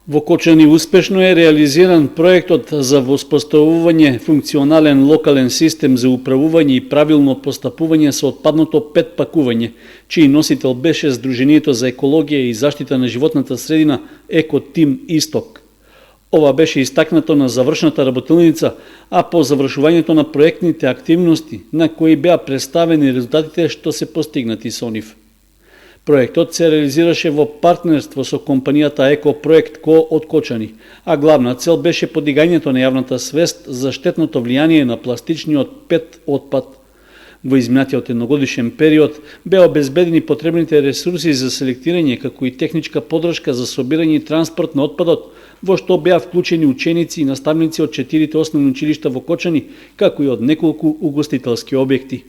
Во Кочани успешно е реализиран проектот за воспоставување функционален локален систем за управување и правилно постапување со отпадното ПЕТ пакување, чиј носител беше Сдруженијето за екологија и заштита на животната средина Екотим Исток. Ова беше истакнато на завршната работилница, а по завршувањето на проектните активности, на кои беа представени резултатите што се постигнати со нив. Проектот се реализираше во партнерство со компанијата Екопроект Ко од Кочани, а главна цел беше подигањето на јавната свест за штетното влијание на пластичниот ПЕТ отпад. Во изминатиот едногодишен период беа обезбедени потребните ресурси за селектирање, како и техничка подршка за собирање и транспорт на отпадот, во што беа вклучени ученици и наставници од 4 основни училишта во Кочани, како и од неколку угостителски објекти.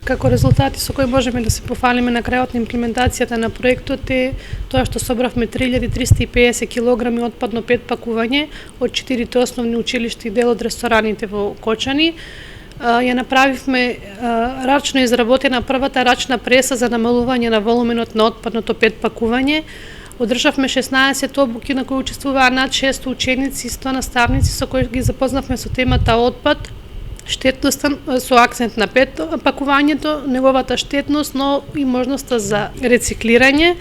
Како резултати со кои можеме да се пофалиме на крајот на имплементацијата на проектот е тоа што собравме 3350 кг отпадно ПЕТ пакување од 4 основни училишта и дел од рестораните во Кочани. Ја направивме рачно изработена првата рачна преса за намалување на волуменот на отпадното ПЕТ пакување. Одржавме 16 обуки на кои учествуваа над 600 ученици и 100 наставници со кои ги запознавме со темата отпад, штетноста со акцент на ПЕТ пакувањето, неговата штетност, но и можноста за рециклирање.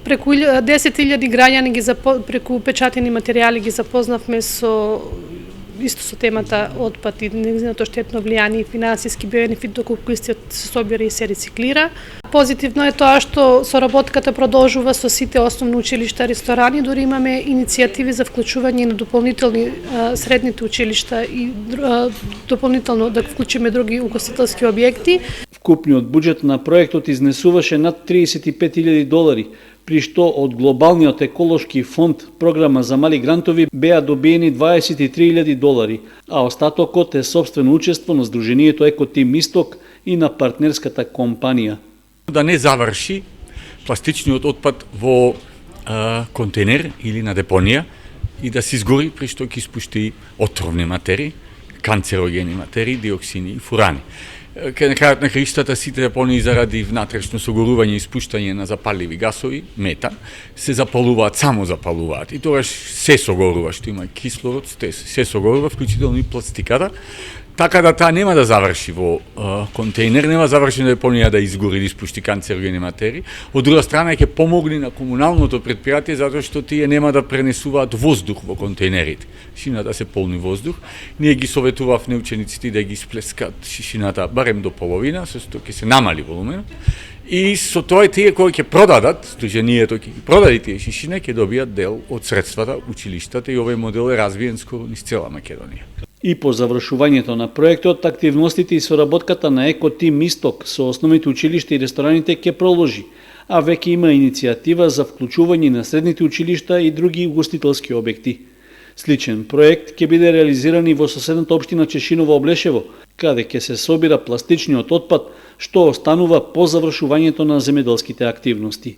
Преку 10.000 граѓани преку печатени материјали ги запознавме со темата отпад и неговото штетно влијание и финансиски бенефит доколку истиот се собира и се рециклира. Позитивно е тоа што соработката продолжува со сите основни училишта, ресторани, дури имаме иницијативи за вклучување на дополнителни средните училишта и дополнително да вклучиме други угостителски објекти. Вкупниот буџет на проектот изнесуваше над $35.000, при што од глобалниот еколошки фонд програма за мали грантови беа добиени $23.000, а остатокот е собствено учество на Сдруженијето Екотим Исток и на партнерската компанија. Да не заврши пластичниот отпад во контейнер или на депонија и да се изгори при што ќе испушти отровни материи, канцерогени материи, диоксини и фурани. Кај на крајот на краиштата сите депонии заради внатрешно согорување и испуштање на запаливи гасови, метан, се запалуваат. И тогаш се согорува, што има кислород, се согорува, вклучително и пластиката. Така да таа нема да заврши во контейнер, нема заврши на депонија да изгори да испушти канцерогени материи. Од друга страна ќе помогне на комуналното предпријатие затоа што тие нема да пренесуваат воздух во контейнерите. Шишината се полни воздух. Ние ги советувавме учениците да ги сплескат шишината барем до половина, со што ќе се намали волуменот. И со тоа тие кои ќе продадат, Сдруженијето ќе ги продаде тие шишина, ќе добијат дел од средствата училиштата и овој модел е развиен скоро низ цела Македонија. И по завршувањето на проектот, активностите и соработката на Екотим Исток со основните училишта и рестораните ќе продолжи, а веќе има иницијатива за вклучување на средните училишта и други угостителски објекти. Сличен проект ќе биде реализиран и во соседната општина Чешиново Облешево, каде ќе се собира пластичниот отпад, што останува по завршувањето на земјоделските активности.